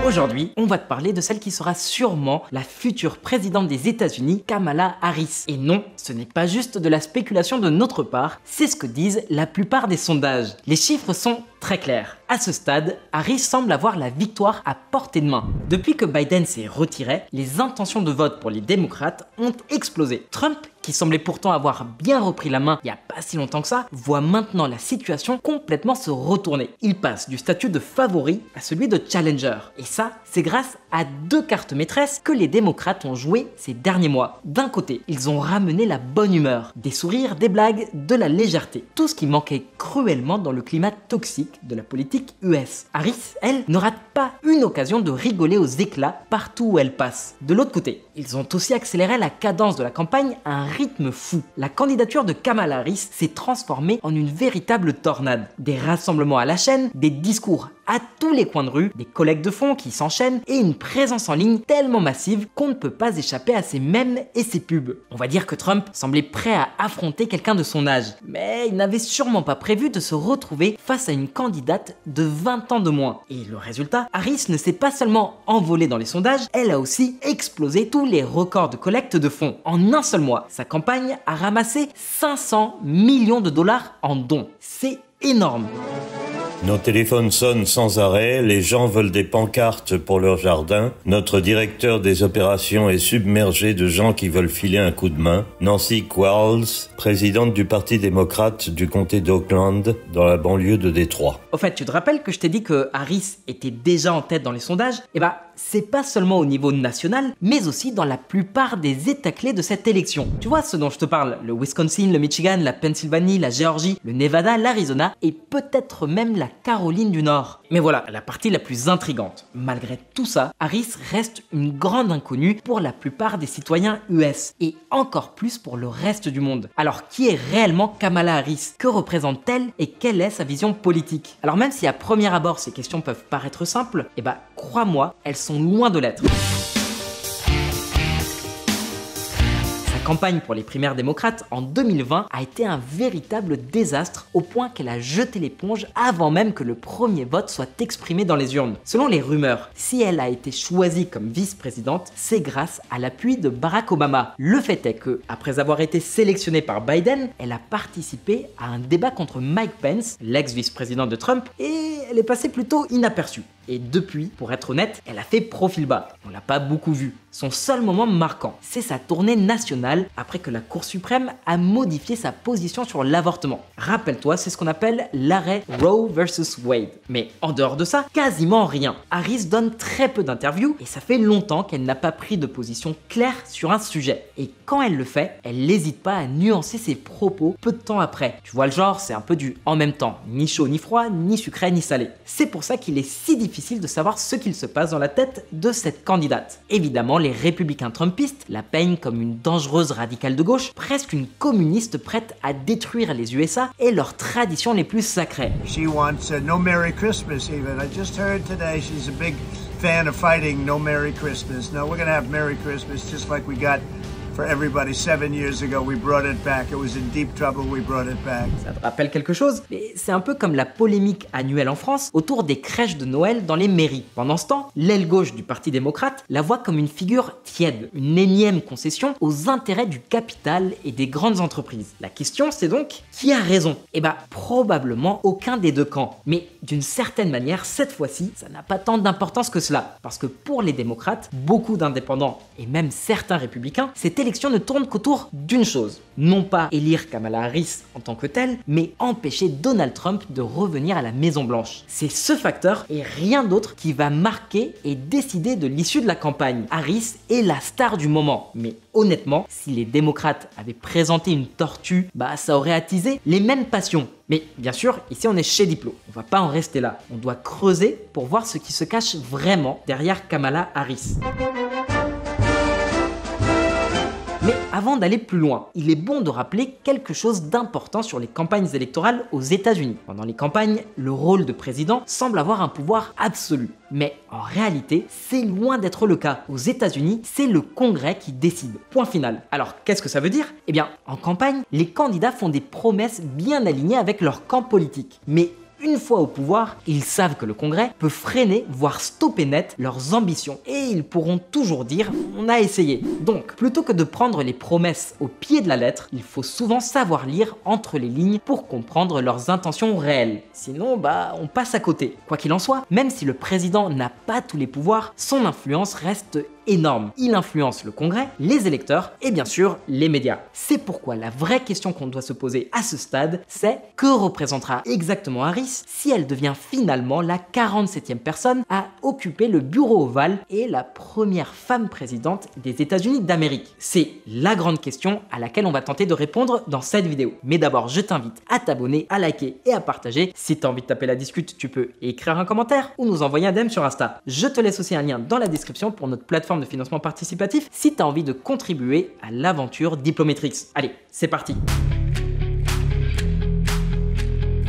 Aujourd'hui, on va te parler de celle qui sera sûrement la future présidente des États-Unis, Kamala Harris. Et non, ce n'est pas juste de la spéculation de notre part, c'est ce que disent la plupart des sondages. Les chiffres sont très clairs. À ce stade, Harris semble avoir la victoire à portée de main. Depuis que Biden s'est retiré, les intentions de vote pour les démocrates ont explosé. Trump, qui semblait pourtant avoir bien repris la main il n'y a pas si longtemps que ça, voit maintenant la situation complètement se retourner. Il passe du statut de favori à celui de challenger. Et ça, c'est grâce à deux cartes maîtresses que les démocrates ont jouées ces derniers mois. D'un côté, ils ont ramené la bonne humeur, des sourires, des blagues, de la légèreté. Tout ce qui manquait cruellement dans le climat toxique de la politique US. Harris, elle, ne rate pas une occasion de rigoler aux éclats partout où elle passe. De l'autre côté, ils ont aussi accéléré la cadence de la campagne à un rythme fou. La candidature de Kamala Harris s'est transformée en une véritable tornade. Des rassemblements à la chaîne, des discours à tous les coins de rue, des collectes de fonds qui s'enchaînent et une présence en ligne tellement massive qu'on ne peut pas échapper à ces mèmes et ces pubs. On va dire que Trump semblait prêt à affronter quelqu'un de son âge, mais il n'avait sûrement pas prévu de se retrouver face à une candidate de 20 ans de moins. Et le résultat, Harris ne s'est pas seulement envolée dans les sondages, elle a aussi explosé tous les records de collecte de fonds. En un seul mois, sa campagne a ramassé 500 millions de dollars en dons. C'est énorme. Nos téléphones sonnent sans arrêt, les gens veulent des pancartes pour leur jardin, notre directeur des opérations est submergé de gens qui veulent filer un coup de main. Nancy Quarles, présidente du Parti démocrate du comté d'Oakland, dans la banlieue de Détroit. Au fait, tu te rappelles que je t'ai dit que Harris était déjà en tête dans les sondages? Eh bah, c'est pas seulement au niveau national, mais aussi dans la plupart des états clés de cette élection. Tu vois ce dont je te parle? Le Wisconsin, le Michigan, la Pennsylvanie, la Géorgie, le Nevada, l'Arizona et peut-être même la Caroline du Nord. Mais voilà, la partie la plus intrigante. Malgré tout ça, Harris reste une grande inconnue pour la plupart des citoyens US et encore plus pour le reste du monde. Alors qui est réellement Kamala Harris? Que représente-t-elle et quelle est sa vision politique? Alors même si à premier abord ces questions peuvent paraître simples, eh bah crois-moi, elles sont loin de l'être. La campagne pour les primaires démocrates en 2020 a été un véritable désastre au point qu'elle a jeté l'éponge avant même que le premier vote soit exprimé dans les urnes. Selon les rumeurs, si elle a été choisie comme vice-présidente, c'est grâce à l'appui de Barack Obama. Le fait est que, après avoir été sélectionnée par Biden, elle a participé à un débat contre Mike Pence, l'ex-vice-président de Trump, et elle est passée plutôt inaperçue. Et depuis, pour être honnête, elle a fait profil bas. On l'a pas beaucoup vu. Son seul moment marquant, c'est sa tournée nationale après que la Cour suprême a modifié sa position sur l'avortement. Rappelle-toi, c'est ce qu'on appelle l'arrêt Roe vs Wade. Mais en dehors de ça, quasiment rien. Harris donne très peu d'interviews et ça fait longtemps qu'elle n'a pas pris de position claire sur un sujet. Et quand elle le fait, elle n'hésite pas à nuancer ses propos peu de temps après. Tu vois le genre, c'est un peu du en même temps, ni chaud ni froid, ni sucré ni salé. C'est pour ça qu'il est si difficile de savoir ce qu'il se passe dans la tête de cette candidate. Évidemment, les républicains trumpistes la peignent comme une dangereuse radicale de gauche, presque une communiste prête à détruire les USA et leurs traditions les plus sacrées. She wants no Merry Christmas even. I just heard today she's a big fan of fighting no Merry Christmas. No, we're gonna have Merry Christmas just like we got for everybody 7 years ago. We brought it back. It was in deep trouble. We brought it back. Ça te rappelle quelque chose? Mais c'est un peu comme la polémique annuelle en France autour des crèches de Noël dans les mairies. Pendant ce temps, l'aile gauche du Parti démocrate la voit comme une figure tiède, une énième concession aux intérêts du capital et des grandes entreprises. La question, c'est donc qui a raison? Eh bah, probablement aucun des deux camps. Mais d'une certaine manière, cette fois-ci, ça n'a pas tant d'importance que cela. Parce que pour les démocrates, beaucoup d'indépendants et même certains républicains, cette élection ne tourne qu'autour d'une chose. Non pas élire Kamala Harris en tant que telle, mais empêcher Donald Trump de revenir à la Maison-Blanche. C'est ce facteur et rien d'autre qui va marquer et décider de l'issue de la campagne. Harris est la star du moment. Mais honnêtement, si les démocrates avaient présenté une tortue, bah ça aurait attisé les mêmes passions. Mais bien sûr, ici on est chez Diplo, on va pas en rester là. On doit creuser pour voir ce qui se cache vraiment derrière Kamala Harris. Mais avant d'aller plus loin, il est bon de rappeler quelque chose d'important sur les campagnes électorales aux États-Unis. Pendant les campagnes, le rôle de président semble avoir un pouvoir absolu. Mais en réalité, c'est loin d'être le cas. Aux États-Unis, c'est le Congrès qui décide. Point final. Alors, qu'est-ce que ça veut dire? Eh bien, en campagne, les candidats font des promesses bien alignées avec leur camp politique. Mais une fois au pouvoir, ils savent que le Congrès peut freiner, voire stopper net leurs ambitions et ils pourront toujours dire « on a essayé ». Donc, plutôt que de prendre les promesses au pied de la lettre, il faut souvent savoir lire entre les lignes pour comprendre leurs intentions réelles. Sinon, on passe à côté. Quoi qu'il en soit, même si le président n'a pas tous les pouvoirs, son influence reste énorme. Il influence le Congrès, les électeurs et bien sûr les médias. C'est pourquoi la vraie question qu'on doit se poser à ce stade, c'est que représentera exactement Harris si elle devient finalement la 47e personne à occuper le bureau ovale et la première femme présidente des États-Unis d'Amérique. C'est la grande question à laquelle on va tenter de répondre dans cette vidéo. Mais d'abord, je t'invite à t'abonner, à liker et à partager. Si tu as envie de taper la discute, tu peux écrire un commentaire ou nous envoyer un DM sur Insta. Je te laisse aussi un lien dans la description pour notre plateforme de financement participatif si tu as envie de contribuer à l'aventure Diplometrix. Allez, c'est parti.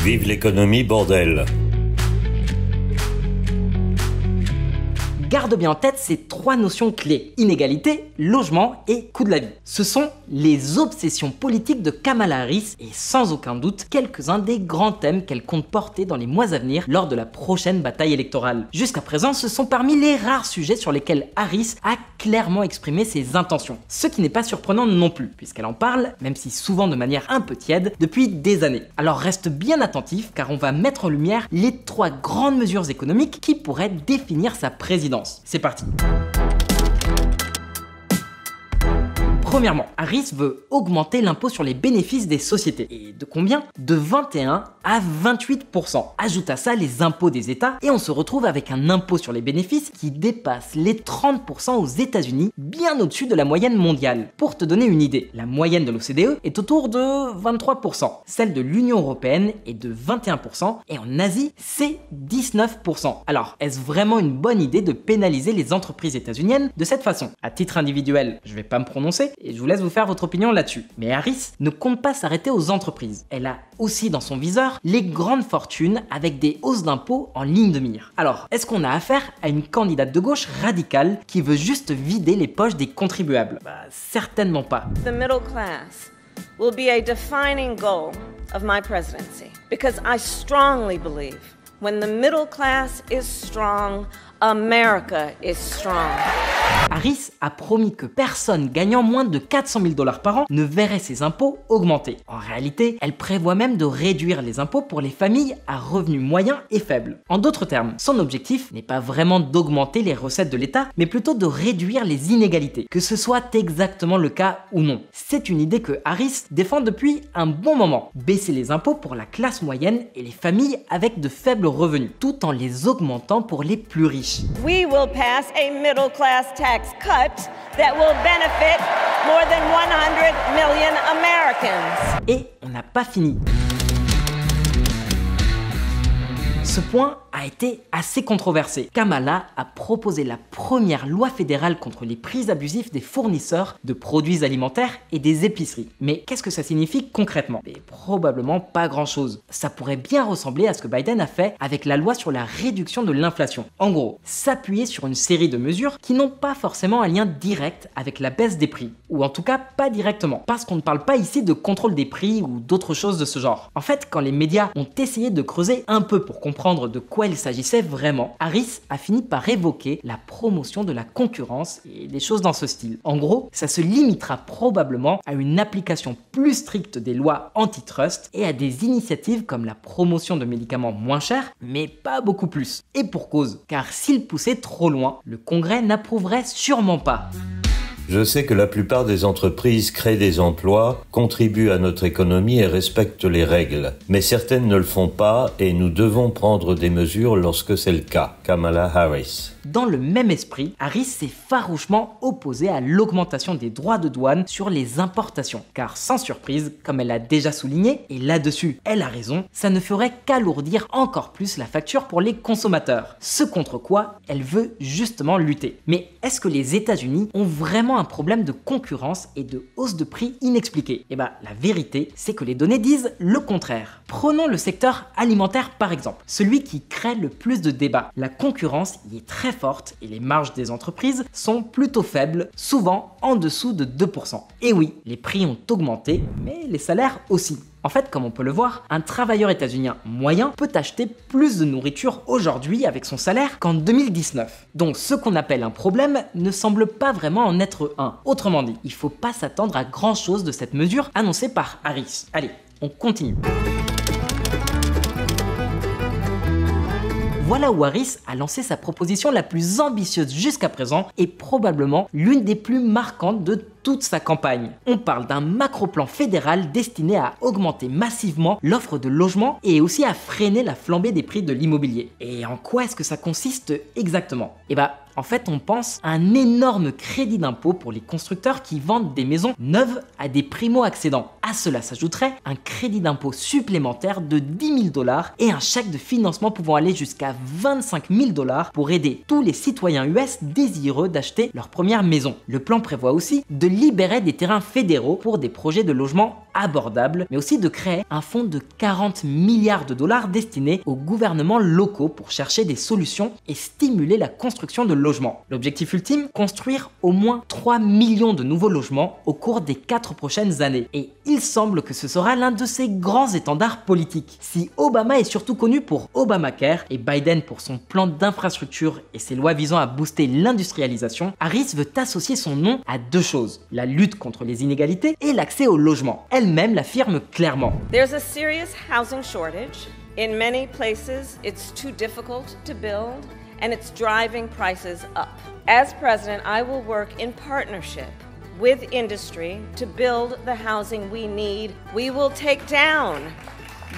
Vive l'économie, bordel! Garde bien en tête ces trois notions clés: inégalité, logement et coût de la vie. Ce sont les obsessions politiques de Kamala Harris et sans aucun doute quelques-uns des grands thèmes qu'elle compte porter dans les mois à venir lors de la prochaine bataille électorale. Jusqu'à présent, ce sont parmi les rares sujets sur lesquels Harris a clairement exprimé ses intentions. Ce qui n'est pas surprenant non plus, puisqu'elle en parle, même si souvent de manière un peu tiède, depuis des années. Alors reste bien attentif car on va mettre en lumière les trois grandes mesures économiques qui pourraient définir sa présidence. C'est parti. Premièrement, Harris veut augmenter l'impôt sur les bénéfices des sociétés. Et de combien? De 21 à 28%. Ajoute à ça les impôts des États et on se retrouve avec un impôt sur les bénéfices qui dépasse les 30% aux États-Unis, bien au-dessus de la moyenne mondiale. Pour te donner une idée, la moyenne de l'OCDE est autour de 23%. Celle de l'Union européenne est de 21% et en Asie, c'est 19%. Alors, est-ce vraiment une bonne idée de pénaliser les entreprises états-uniennes de cette façon? À titre individuel, je vais pas me prononcer, et je vous laisse vous faire votre opinion là-dessus. Mais Harris ne compte pas s'arrêter aux entreprises. Elle a aussi dans son viseur les grandes fortunes avec des hausses d'impôts en ligne de mire. Alors, est-ce qu'on a affaire à une candidate de gauche radicale qui veut juste vider les poches des contribuables? Certainement pas. The middle class will be a defining goal of my presidency because I strongly believe when the middle class is strong, America is strong. Harris a promis que personne gagnant moins de 400 000 $ par an ne verrait ses impôts augmenter. En réalité, elle prévoit même de réduire les impôts pour les familles à revenus moyens et faibles. En d'autres termes, son objectif n'est pas vraiment d'augmenter les recettes de l'État, mais plutôt de réduire les inégalités, que ce soit exactement le cas ou non. C'est une idée que Harris défend depuis un bon moment. Baisser les impôts pour la classe moyenne et les familles avec de faibles revenus, tout en les augmentant pour les plus riches. We will pass a middle class tax cut that will benefit more than 100 million Americans. Et on n'a pas fini. Ce point a été assez controversé. Kamala a proposé la première loi fédérale contre les prix abusifs des fournisseurs de produits alimentaires et des épiceries. Mais qu'est-ce que ça signifie concrètement? Probablement pas grand-chose. Ça pourrait bien ressembler à ce que Biden a fait avec la loi sur la réduction de l'inflation. En gros, s'appuyer sur une série de mesures qui n'ont pas forcément un lien direct avec la baisse des prix. Ou en tout cas pas directement. Parce qu'on ne parle pas ici de contrôle des prix ou d'autres choses de ce genre. En fait, quand les médias ont essayé de creuser un peu pour comprendre de quoi il s'agissait vraiment, Harris a fini par évoquer la promotion de la concurrence et des choses dans ce style. En gros, ça se limitera probablement à une application plus stricte des lois antitrust et à des initiatives comme la promotion de médicaments moins chers, mais pas beaucoup plus. Et pour cause, car s'il poussait trop loin, le Congrès n'approuverait sûrement pas. Je sais que la plupart des entreprises créent des emplois, contribuent à notre économie et respectent les règles. Mais certaines ne le font pas et nous devons prendre des mesures lorsque c'est le cas. Kamala Harris. Dans le même esprit, Harris s'est farouchement opposée à l'augmentation des droits de douane sur les importations. Car sans surprise, comme elle l'a déjà souligné, et là-dessus elle a raison, ça ne ferait qu'alourdir encore plus la facture pour les consommateurs. Ce contre quoi elle veut justement lutter. Mais est-ce que les États-Unis ont vraiment un problème de concurrence et de hausse de prix inexpliquée? La vérité, c'est que les données disent le contraire. Prenons le secteur alimentaire par exemple, celui qui crée le plus de débats. La concurrence y est très forte et les marges des entreprises sont plutôt faibles, souvent en dessous de 2%. Et oui, les prix ont augmenté, mais les salaires aussi. En fait, comme on peut le voir, un travailleur états-unien moyen peut acheter plus de nourriture aujourd'hui avec son salaire qu'en 2019. Donc ce qu'on appelle un problème ne semble pas vraiment en être un. Autrement dit, il faut pas s'attendre à grand chose de cette mesure annoncée par Harris. Allez, on continue. Voilà où Harris a lancé sa proposition la plus ambitieuse jusqu'à présent et probablement l'une des plus marquantes de toute sa campagne. On parle d'un macro-plan fédéral destiné à augmenter massivement l'offre de logements et aussi à freiner la flambée des prix de l'immobilier. Et en quoi est-ce que ça consiste exactement? En fait, on pense à un énorme crédit d'impôt pour les constructeurs qui vendent des maisons neuves à des primo-accédants. À cela s'ajouterait un crédit d'impôt supplémentaire de 10 000 $ et un chèque de financement pouvant aller jusqu'à 25 000 $ pour aider tous les citoyens US désireux d'acheter leur première maison. Le plan prévoit aussi de libérer des terrains fédéraux pour des projets de logement abordables, mais aussi de créer un fonds de 40 milliards de dollars destiné aux gouvernements locaux pour chercher des solutions et stimuler la construction de logements. L'objectif ultime, construire au moins 3 millions de nouveaux logements au cours des 4 prochaines années. Et il semble que ce sera l'un de ses grands étendards politiques. Si Obama est surtout connu pour Obamacare et Biden pour son plan d'infrastructure et ses lois visant à booster l'industrialisation, Harris veut associer son nom à deux choses, la lutte contre les inégalités et l'accès au logement. Elle-même l'affirme clairement. There's a serious housing shortage. In many places, it's too difficult to build, and it's driving prices up. As president, I will work in partnership with industry to build the housing we need. We will take down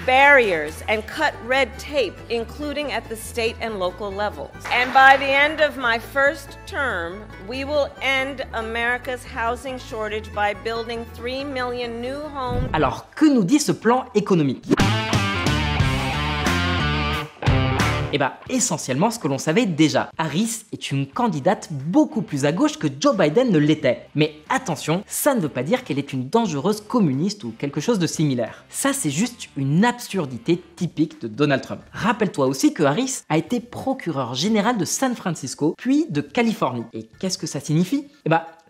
barriers and cut red tape, including at the state and local levels. And by the end of my first term, we will end America's housing shortage by building 3 million new homes. Alors, que nous dit ce plan économique ? Essentiellement ce que l'on savait déjà. Harris est une candidate beaucoup plus à gauche que Joe Biden ne l'était. Mais attention, ça ne veut pas dire qu'elle est une dangereuse communiste ou quelque chose de similaire. Ça, c'est juste une absurdité typique de Donald Trump. Rappelle-toi aussi que Harris a été procureur général de San Francisco, puis de Californie. Et qu'est-ce que ça signifie ?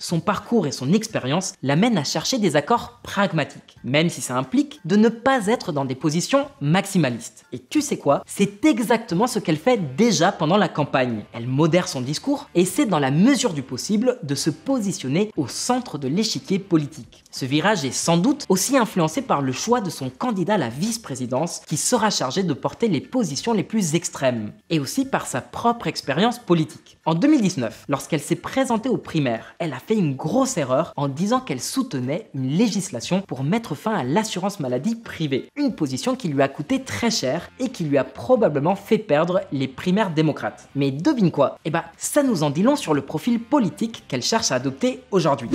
Son parcours et son expérience l'amènent à chercher des accords pragmatiques, même si ça implique de ne pas être dans des positions maximalistes. Et tu sais quoi ? C'est exactement ce qu'elle fait déjà pendant la campagne. Elle modère son discours et essaie dans la mesure du possible de se positionner au centre de l'échiquier politique. Ce virage est sans doute aussi influencé par le choix de son candidat à la vice-présidence qui sera chargé de porter les positions les plus extrêmes, et aussi par sa propre expérience politique. En 2019, lorsqu'elle s'est présentée aux primaires, elle a fait une grosse erreur en disant qu'elle soutenait une législation pour mettre fin à l'assurance maladie privée. Une position qui lui a coûté très cher et qui lui a probablement fait perdre les primaires démocrates. Mais devine quoi ? Ça nous en dit long sur le profil politique qu'elle cherche à adopter aujourd'hui.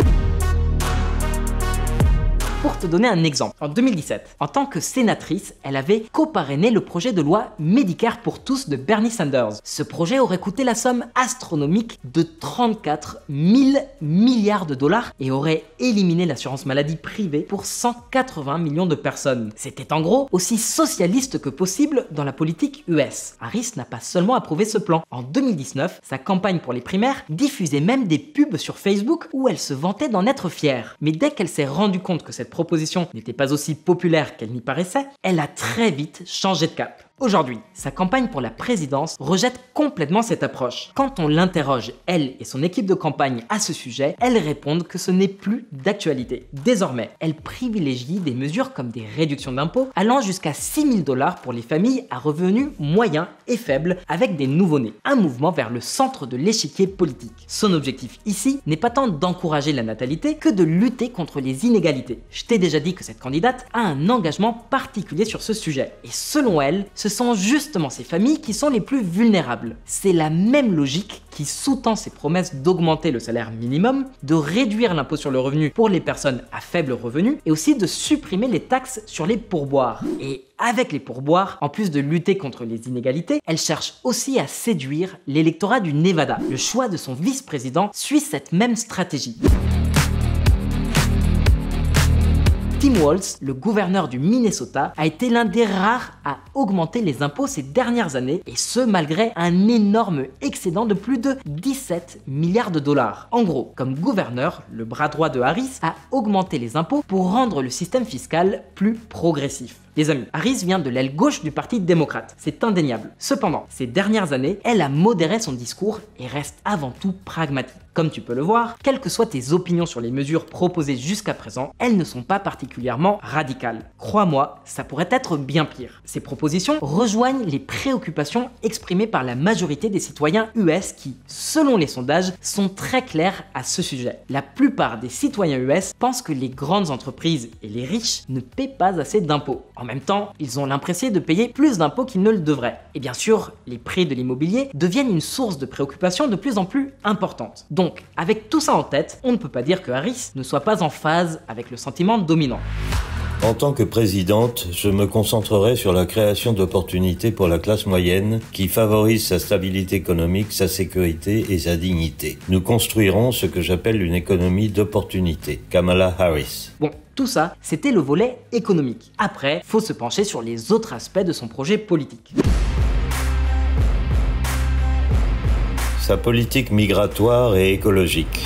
Pour te donner un exemple, en 2017, en tant que sénatrice, elle avait coparrainé le projet de loi Medicare pour tous de Bernie Sanders. Ce projet aurait coûté la somme astronomique de 34 000 milliards de dollars et aurait éliminé l'assurance maladie privée pour 180 millions de personnes. C'était en gros aussi socialiste que possible dans la politique US. Harris n'a pas seulement approuvé ce plan. En 2019, sa campagne pour les primaires diffusait même des pubs sur Facebook où elle se vantait d'en être fière. Mais dès qu'elle s'est rendue compte que cette proposition n'était pas aussi populaire qu'elle n'y paraissait, elle a très vite changé de cap. Aujourd'hui, sa campagne pour la présidence rejette complètement cette approche. Quand on l'interroge, elle et son équipe de campagne à ce sujet, elles répondent que ce n'est plus d'actualité. Désormais, elle privilégie des mesures comme des réductions d'impôts allant jusqu'à 6 000 $ pour les familles à revenus moyens et faibles avec des nouveau-nés. Un mouvement vers le centre de l'échiquier politique. Son objectif ici n'est pas tant d'encourager la natalité que de lutter contre les inégalités. Je t'ai déjà dit que cette candidate a un engagement particulier sur ce sujet. Et selon elle, ce sont justement ces familles qui sont les plus vulnérables. C'est la même logique qui sous-tend ses promesses d'augmenter le salaire minimum, de réduire l'impôt sur le revenu pour les personnes à faible revenu et aussi de supprimer les taxes sur les pourboires. Et avec les pourboires, en plus de lutter contre les inégalités, elle cherche aussi à séduire l'électorat du Nevada. Le choix de son vice-président suit cette même stratégie. Tim Walz, le gouverneur du Minnesota, a été l'un des rares à augmenter les impôts ces dernières années, et ce malgré un énorme excédent de plus de 17 milliards de dollars. En gros, comme gouverneur, le bras droit de Harris a augmenté les impôts pour rendre le système fiscal plus progressif. Les amis, Harris vient de l'aile gauche du parti démocrate, c'est indéniable. Cependant, ces dernières années, elle a modéré son discours et reste avant tout pragmatique. Comme tu peux le voir, quelles que soient tes opinions sur les mesures proposées jusqu'à présent, elles ne sont pas particulièrement radicales. Crois-moi, ça pourrait être bien pire. Ces propositions rejoignent les préoccupations exprimées par la majorité des citoyens US qui, selon les sondages, sont très clairs à ce sujet. La plupart des citoyens US pensent que les grandes entreprises et les riches ne paient pas assez d'impôts. En même temps, ils ont l'impression de payer plus d'impôts qu'ils ne le devraient. Et bien sûr, les prix de l'immobilier deviennent une source de préoccupation de plus en plus importante. Donc, avec tout ça en tête, on ne peut pas dire que Harris ne soit pas en phase avec le sentiment dominant. En tant que présidente, je me concentrerai sur la création d'opportunités pour la classe moyenne qui favorise sa stabilité économique, sa sécurité et sa dignité. Nous construirons ce que j'appelle une économie d'opportunités. Kamala Harris. Bon, tout ça, c'était le volet économique. Après, faut se pencher sur les autres aspects de son projet politique. Sa politique migratoire et écologique.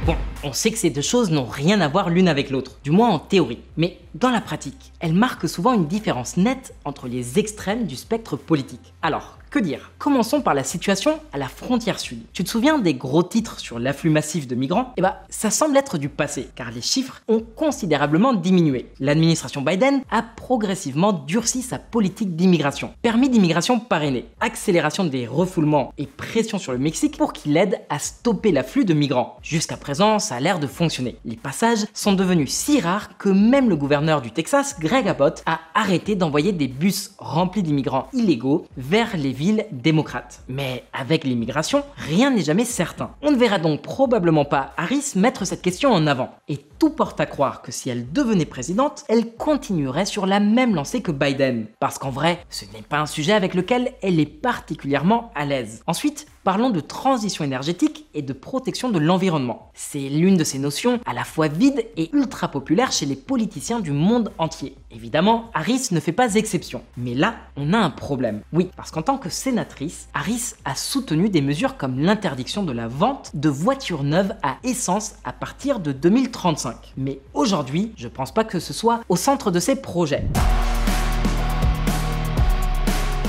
Bon, on sait que ces deux choses n'ont rien à voir l'une avec l'autre, du moins en théorie. Mais dans la pratique, elles marquent souvent une différence nette entre les extrêmes du spectre politique. Alors, que dire? Commençons par la situation à la frontière sud. Tu te souviens des gros titres sur l'afflux massif de migrants? Eh bah, ça semble être du passé, car les chiffres ont considérablement diminué. L'administration Biden a progressivement durci sa politique d'immigration. Permis d'immigration parrainé, accélération des refoulements et pression sur le Mexique pour qu'il aide à stopper l'afflux de migrants. Jusqu'à présent, ça a l'air de fonctionner. Les passages sont devenus si rares que même le gouverneur du Texas, Greg Abbott, a arrêté d'envoyer des bus remplis d'immigrants illégaux vers les villes démocrates. Mais avec l'immigration, rien n'est jamais certain. On ne verra donc probablement pas Harris mettre cette question en avant. Et tout porte à croire que si elle devenait présidente, elle continuerait sur la même lancée que Biden. Parce qu'en vrai, ce n'est pas un sujet avec lequel elle est particulièrement à l'aise. Ensuite, parlons de transition énergétique et de protection de l'environnement. C'est l'une de ces notions à la fois vide et ultra populaire chez les politiciens du monde entier. Évidemment, Harris ne fait pas exception. Mais là, on a un problème. Oui, parce qu'en tant que sénatrice, Harris a soutenu des mesures comme l'interdiction de la vente de voitures neuves à essence à partir de 2035. Mais aujourd'hui, je pense pas que ce soit au centre de ses projets.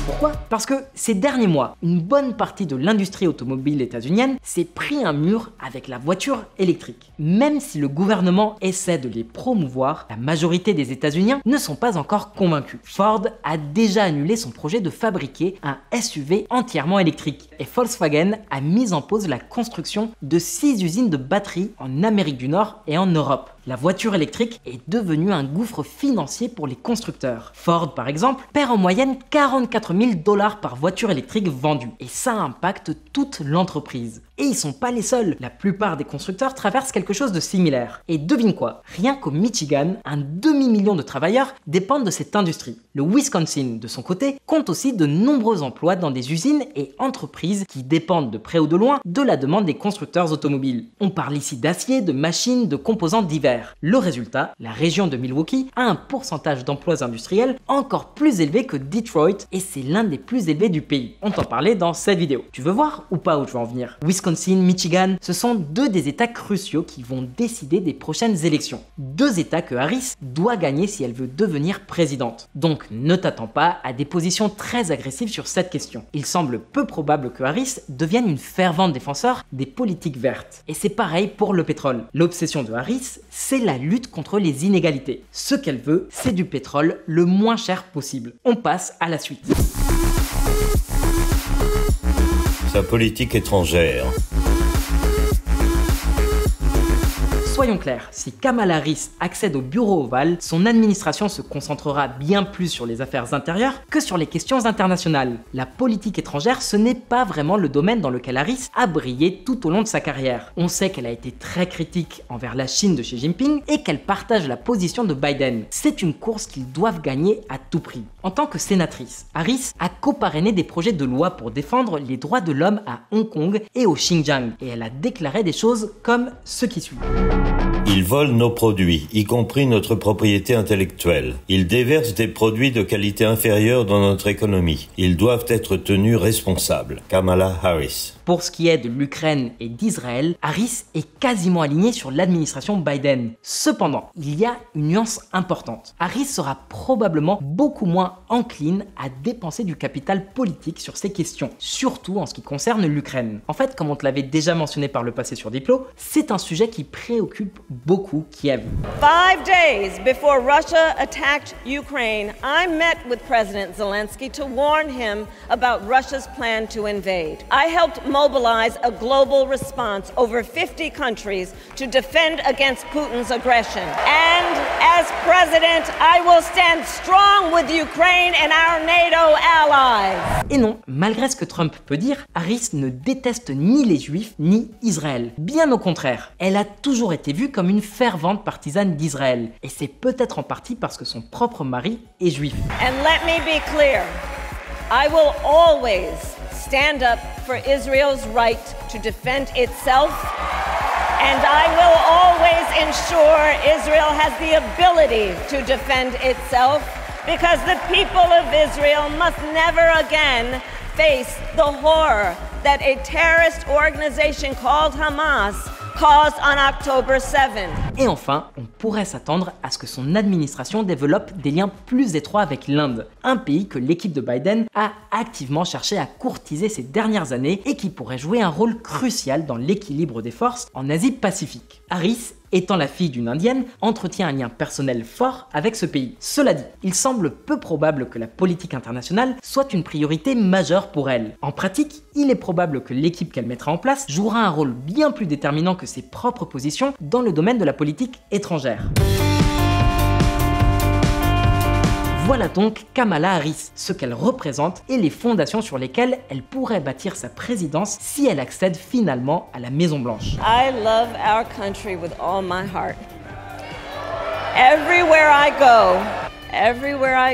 Pourquoi? Parce que ces derniers mois, une bonne partie de l'industrie automobile états-unienne s'est pris un mur avec la voiture électrique. Même si le gouvernement essaie de les promouvoir, la majorité des États-Uniens ne sont pas encore convaincus. Ford a déjà annulé son projet de fabriquer un SUV entièrement électrique et Volkswagen a mis en pause la construction de 6 usines de batteries en Amérique du Nord et en Europe. La voiture électrique est devenue un gouffre financier pour les constructeurs. Ford, par exemple, perd en moyenne 44 000 $ par voiture électrique vendue. Et ça impacte toute l'entreprise. Et ils sont pas les seuls. La plupart des constructeurs traversent quelque chose de similaire. Et devine quoi? Rien qu'au Michigan, un demi-million de travailleurs dépendent de cette industrie. Le Wisconsin, de son côté, compte aussi de nombreux emplois dans des usines et entreprises qui dépendent de près ou de loin de la demande des constructeurs automobiles. On parle ici d'acier, de machines, de composants divers. Le résultat, la région de Milwaukee a un pourcentage d'emplois industriels encore plus élevé que Detroit et c'est l'un des plus élevés du pays. On t'en parlait dans cette vidéo. Tu veux voir ou pas où je veux en venir? Wisconsin, Michigan, ce sont deux des états cruciaux qui vont décider des prochaines élections. Deux états que Harris doit gagner si elle veut devenir présidente. Donc ne t'attends pas à des positions très agressives sur cette question. Il semble peu probable que Harris devienne une fervente défenseur des politiques vertes. Et c'est pareil pour le pétrole. L'obsession de Harris, c'est la lutte contre les inégalités. Ce qu'elle veut, c'est du pétrole le moins cher possible. On passe à la suite. Sa politique étrangère. Soyons clairs, si Kamala Harris accède au bureau ovale, son administration se concentrera bien plus sur les affaires intérieures que sur les questions internationales. La politique étrangère, ce n'est pas vraiment le domaine dans lequel Harris a brillé tout au long de sa carrière. On sait qu'elle a été très critique envers la Chine de Xi Jinping et qu'elle partage la position de Biden. C'est une course qu'ils doivent gagner à tout prix. En tant que sénatrice, Harris a coparrainé des projets de loi pour défendre les droits de l'homme à Hong Kong et au Xinjiang, et elle a déclaré des choses comme ce qui suit. Ils volent nos produits, y compris notre propriété intellectuelle. Ils déversent des produits de qualité inférieure dans notre économie. Ils doivent être tenus responsables. Kamala Harris. Pour ce qui est de l'Ukraine et d'Israël, Harris est quasiment alignée sur l'administration Biden. Cependant, il y a une nuance importante. Harris sera probablement beaucoup moins encline à dépenser du capital politique sur ces questions, surtout en ce qui concerne l'Ukraine. En fait, comme on te l'avait déjà mentionné par le passé sur Diplo, c'est un sujet qui préoccupe beaucoup Kiev. 5 days before Russia attacked Ukraine, I met with President Zelensky to warn him about Russia's plan to invade. I helped mobilize a global response over 50 countries to defend against Putin's aggression. And as president, I will stand strong with Ukraine and our NATO allies. Et non, malgré ce que Trump peut dire, Harris ne déteste ni les Juifs ni Israël. Bien au contraire, elle a toujours été vue comme une fervente partisane d'Israël. Et c'est peut-être en partie parce que son propre mari est juif. And let me be clear, I will always stand up for Israel's right to defend itself, and I will always ensure Israel has the ability to defend itself, because the people of Israel must never again face the horror that a terrorist organization called Hamas caused on October 7. Et enfin, on pourrait s'attendre à ce que son administration développe des liens plus étroits avec l'Inde, un pays que l'équipe de Biden a activement cherché à courtiser ces dernières années et qui pourrait jouer un rôle crucial dans l'équilibre des forces en Asie-Pacifique. Harris, étant la fille d'une Indienne, entretient un lien personnel fort avec ce pays. Cela dit, il semble peu probable que la politique internationale soit une priorité majeure pour elle. En pratique, il est probable que l'équipe qu'elle mettra en place jouera un rôle bien plus déterminant que ses propres positions dans le domaine de la politique étrangère. Voilà donc Kamala Harris, ce qu'elle représente et les fondations sur lesquelles elle pourrait bâtir sa présidence si elle accède finalement à la Maison-Blanche. I love our country with all my heart. Everywhere I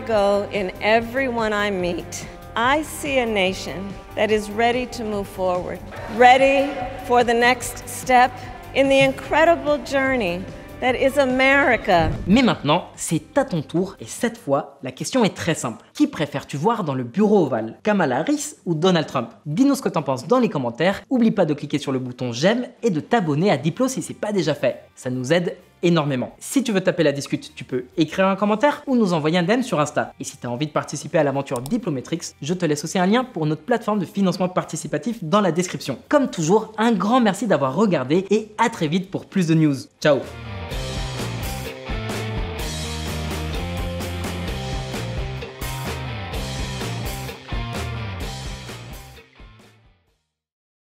go, in everyone I meet, I see a nation that is ready to move forward, ready for the next step in the incredible journey that is America. Mais maintenant, c'est à ton tour et cette fois, la question est très simple. Qui préfères-tu voir dans le bureau ovale, Kamala Harris ou Donald Trump? Dis-nous ce que t'en penses dans les commentaires. Oublie pas de cliquer sur le bouton j'aime et de t'abonner à Diplo si c'est pas déjà fait. Ça nous aide énormément. Si tu veux taper la discute, tu peux écrire un commentaire ou nous envoyer un DM sur Insta. Et si tu as envie de participer à l'aventure Diplometrix, je te laisse aussi un lien pour notre plateforme de financement participatif dans la description. Comme toujours, un grand merci d'avoir regardé et à très vite pour plus de news. Ciao!